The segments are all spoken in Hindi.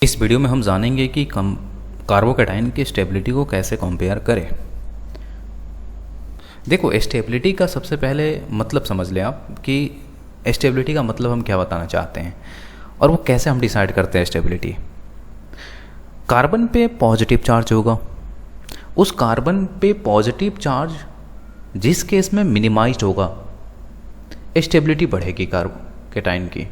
इस वीडियो में हम जानेंगे कि कार्बोकैटायन की स्टेबिलिटी को कैसे कंपेयर करें। देखो, स्टेबिलिटी का सबसे पहले मतलब समझ लें आप कि स्टेबिलिटी का मतलब हम क्या बताना चाहते हैं और वो कैसे हम डिसाइड करते हैं। स्टेबिलिटी, कार्बन पे पॉजिटिव चार्ज होगा, उस कार्बन पे पॉजिटिव चार्ज जिस केस में मिनिमाइज्ड होगा स्टेबिलिटी बढ़ेगी कार्बोकैटायन की।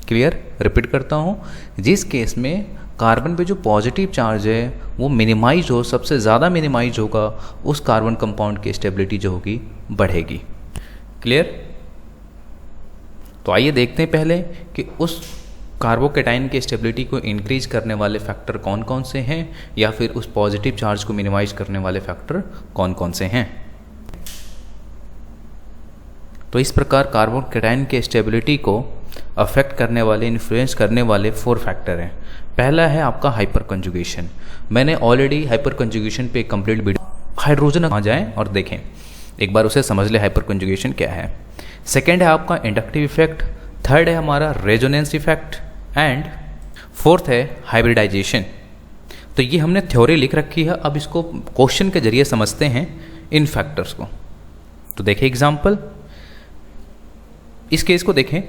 क्लियर? रिपीट करता हूँ, जिस केस में कार्बन पे जो पॉजिटिव चार्ज है वो मिनिमाइज हो, सबसे ज़्यादा मिनिमाइज होगा, उस कार्बन कंपाउंड की स्टेबिलिटी जो होगी बढ़ेगी। क्लियर? तो आइए देखते हैं पहले कि उस कार्बोकैटायन की स्टेबिलिटी को इंक्रीज करने वाले फैक्टर कौन कौन से हैं या फिर उस पॉजिटिव चार्ज को मिनिमाइज करने वाले फैक्टर कौन कौन से हैं। तो इस प्रकार कार्बोकैटायन के स्टेबिलिटी को अफेक्ट करने वाले, इन्फ्लुएंस करने वाले 4 फैक्टर हैं। पहला है आपका हाइपर कंजुगेशन। मैंने ऑलरेडी हाइपर कंजुगेशन पे कंप्लीट वीडियो, हाइड्रोजन आ जाएं और देखें एक बार, उसे समझ ले हाइपर कंजुगेशन क्या है। सेकेंड है आपका इंडक्टिव इफेक्ट, थर्ड है हमारा रेजोनेंस इफेक्ट एंड फोर्थ है हाइब्रिडाइजेशन। तो ये हमने थ्योरी लिख रखी है, अब इसको क्वेश्चन के जरिए समझते हैं इन फैक्टर्स को। तो देखें एग्जाम्पल, इस केस को देखें,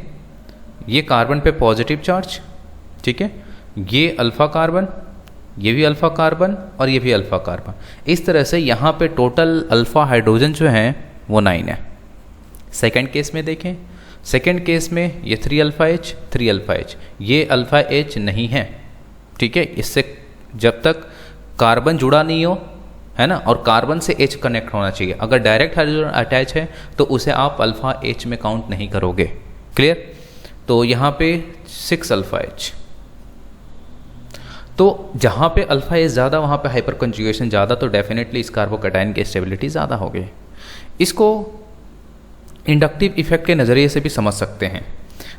ये कार्बन पे पॉजिटिव चार्ज, ठीक है, ये अल्फा कार्बन, ये भी अल्फा कार्बन और ये भी अल्फा कार्बन। इस तरह से यहाँ पे टोटल अल्फा हाइड्रोजन जो हैं वो 9 है। सेकंड केस में देखें, सेकंड केस में ये 3 अल्फा एच, ये अल्फा एच नहीं है, ठीक है। इससे जब तक कार्बन जुड़ा नहीं हो, है ना, और कार्बन से एच कनेक्ट होना चाहिए। अगर डायरेक्ट हाइड्रोजन अटैच है तो उसे आप अल्फा एच में काउंट नहीं करोगे। क्लियर? तो यहाँ पे 6 अल्फा एच। तो जहाँ पे अल्फा एच ज़्यादा वहाँ पे हाइपर कंजुगेशन ज़्यादा, तो डेफिनेटली इस कार्बोकैटायन की स्टेबिलिटी ज़्यादा होगी। इसको इंडक्टिव इफेक्ट के नज़रिए से भी समझ सकते हैं।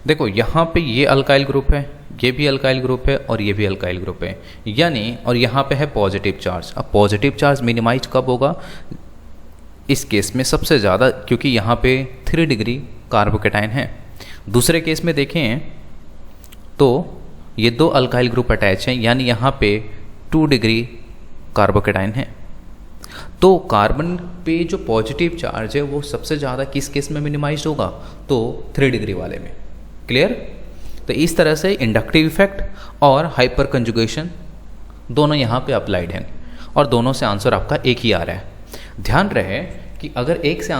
देखो, यहाँ पे ये अल्काइल ग्रुप है, ये भी अल्काइल ग्रुप है और ये भी अल्काइल ग्रुप है, यानी और यहाँ पे है पॉजिटिव चार्ज। अब पॉजिटिव चार्ज मिनिमाइज कब होगा? इस केस में सबसे ज़्यादा, क्योंकि यहाँ पे 3 डिग्री कार्बोकैटायन है। दूसरे केस में देखें तो ये 2 अल्काइल ग्रुप अटैच हैं, यानी यहाँ पे 2 डिग्री कार्बोकैटायन है। तो कार्बन पे जो पॉजिटिव चार्ज है वो सबसे ज़्यादा किस केस में मिनिमाइज होगा? तो 3 डिग्री वाले में। क्लियर? तो इस तरह से इंडक्टिव इफेक्ट और हाइपर कंजुगेशन दोनों यहाँ पे अप्लाइड हैं और दोनों से आंसर आपका एक ही आ रहा है। ध्यान रहे कि अगर एक से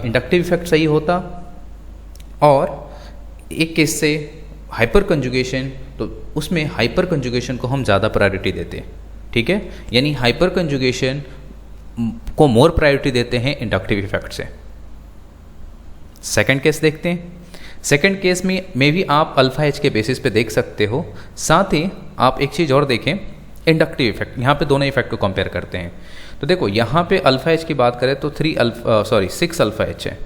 इंडक्टिव इफेक्ट सही होता और एक केस से हाइपर कंजुगेशन, तो उसमें हाइपर कंजुगेशन को हम ज़्यादा प्रायोरिटी देते हैं, ठीक है, यानी हाइपर कंजुगेशन को मोर प्रायोरिटी देते हैं इंडक्टिव इफेक्ट से। सेकंड केस देखते हैं। सेकंड केस में भी आप अल्फा एच के बेसिस पे देख सकते हो। साथ ही आप एक चीज़ और देखें, इंडक्टिव इफेक्ट, यहाँ पे दोनों इफेक्ट को कंपेयर करते हैं। तो देखो, यहाँ पे अल्फा एच की बात करें तो 6 अल्फा एच है,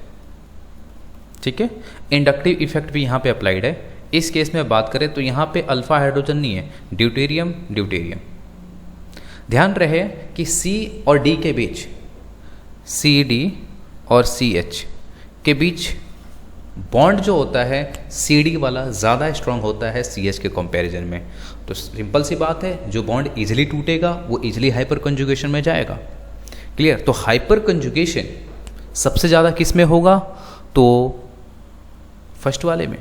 ठीक है। इंडक्टिव इफेक्ट भी यहाँ पे अप्लाइड है। इस केस में बात करें तो यहाँ पे अल्फा हाइड्रोजन नहीं है, ड्यूटेरियम। ध्यान रहे कि C और D के बीच, CD और CH के बीच बॉन्ड जो होता है CD वाला ज़्यादा स्ट्रांग होता है CH के कंपैरिजन में। तो सिंपल सी बात है, जो बॉन्ड इजीली टूटेगा वो इजीली हाइपर कंजुगेशन में जाएगा। क्लियर? तो हाइपर कंजुगेशन सबसे ज़्यादा किस में होगा? तो फर्स्ट वाले में।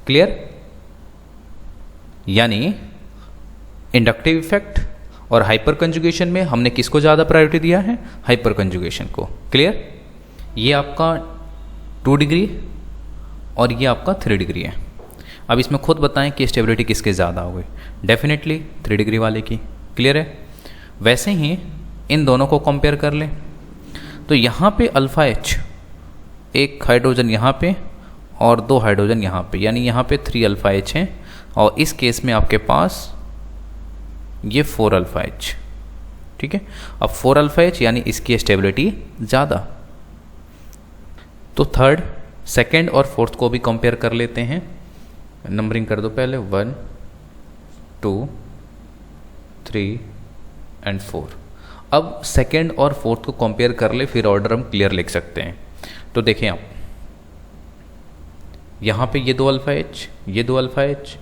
क्लियर? यानी इंडक्टिव इफेक्ट और हाइपर कंजुगेशन में हमने किसको ज़्यादा प्रायोरिटी दिया है? हाइपर कंजुगेशन को। क्लियर? ये आपका 2 डिग्री और ये आपका 3 डिग्री है। अब इसमें खुद बताएं कि स्टेबिलिटी किसके ज़्यादा हो गई? डेफिनेटली 3 डिग्री वाले की। क्लियर है? वैसे ही इन दोनों को कंपेयर कर लें तो यहाँ पे अल्फा एच, एक हाइड्रोजन यहाँ पे और 2 हाइड्रोजन यहाँ पे, यानी यहाँ पे 3 अल्फा एच हैं और इस केस में आपके पास ये 4 अल्फा एच, ठीक है। अब 4 अल्फा एच यानी इसकी स्टेबिलिटी ज़्यादा। तो थर्ड, सेकेंड और फोर्थ को भी कंपेयर कर लेते हैं। नंबरिंग कर दो पहले, 1 2 3 एंड 4। अब सेकेंड और फोर्थ को कंपेयर कर ले, फिर ऑर्डर हम क्लियर लिख सकते हैं। तो देखें आप, यहाँ पे ये 2 अल्फा एच, ये 2 अल्फा एच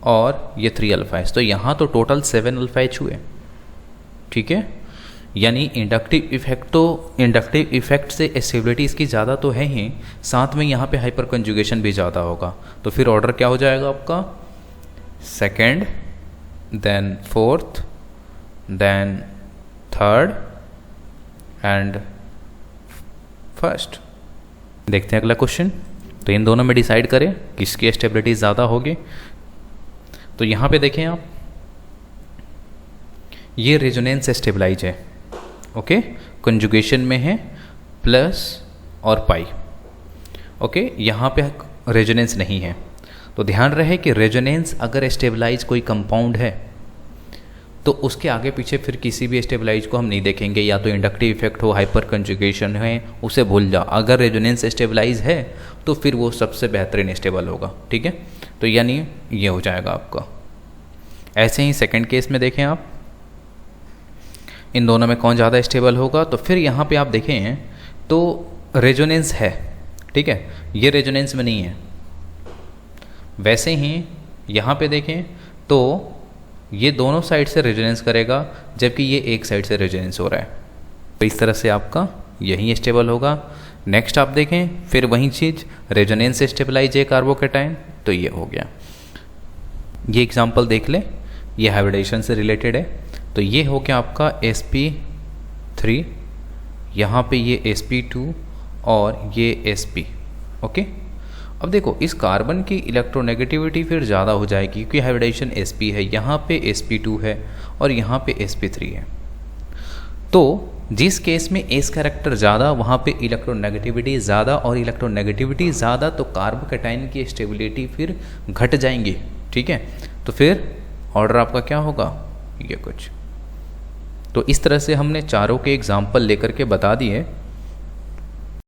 और ये 3 अल्फा एच, तो यहाँ तो टोटल 7 अल्फा एच हुए, ठीक है। यानी इंडक्टिव इफेक्ट से स्टेबिलिटी इसकी ज़्यादा तो है ही, साथ में यहाँ पे हाइपर कंजुगेशन भी ज़्यादा होगा, तो फिर ऑर्डर क्या हो जाएगा आपका, second, then fourth, then third and first. देखते हैं अगला क्वेश्चन। तो इन दोनों में डिसाइड करें किसकी स्टेबिलिटी ज़्यादा होगी। तो यहाँ पे देखें आप, ये रेजोनेंस स्टेबलाइज है, ओके, कंजुगेशन में है प्लस और पाई, ओके, यहाँ पे रेजोनेंस नहीं है। तो ध्यान रहे कि रेजोनेंस अगर स्टेबलाइज कोई कंपाउंड है तो उसके आगे पीछे फिर किसी भी स्टेबलाइज को हम नहीं देखेंगे, या तो इंडक्टिव इफेक्ट हो, हाइपर कंजुगेशन है, उसे भूल जाओ। अगर रेजोनेंस स्टेबलाइज है तो फिर वो सबसे बेहतरीन स्टेबल होगा, ठीक है। तो यानी ये हो जाएगा आपका। ऐसे ही सेकंड केस में देखें आप, इन दोनों में कौन ज़्यादा स्टेबल होगा, तो फिर यहाँ पे आप देखें तो रेजोनेंस है, ठीक है, ये रेजोनेंस में नहीं है। वैसे ही यहाँ पे देखें तो ये दोनों साइड से रेजोनेंस करेगा, जबकि ये एक साइड से रेजोनेंस हो रहा है, तो इस तरह से आपका यही स्टेबल होगा। नेक्स्ट आप देखें फिर वही चीज़, रेजोनेंस से स्टेबलाइज है कार्बोकेटाइन, तो ये हो गया। ये एग्जांपल देख ले, ये हाइब्रिडेशन से रिलेटेड है। तो ये हो गया आपका sp3, यहाँ पे ये sp2 और ये sp, ओके। अब देखो इस कार्बन की इलेक्ट्रोनेगेटिविटी फिर ज़्यादा हो जाएगी, क्योंकि हाइब्रिडेशन sp है, यहाँ पे sp2 है और यहाँ पे sp3 है। तो जिस केस में s कैरेक्टर ज़्यादा, वहाँ पे इलेक्ट्रोनेगेटिविटी ज़्यादा, और इलेक्ट्रोनेगेटिविटी ज़्यादा तो कार्बोकेटाइन की स्टेबिलिटी फिर घट जाएंगी, ठीक है। तो फिर ऑर्डर आपका क्या होगा, ये कुछ। तो इस तरह से हमने चारों के एग्जाम्पल लेकर के बता दिए।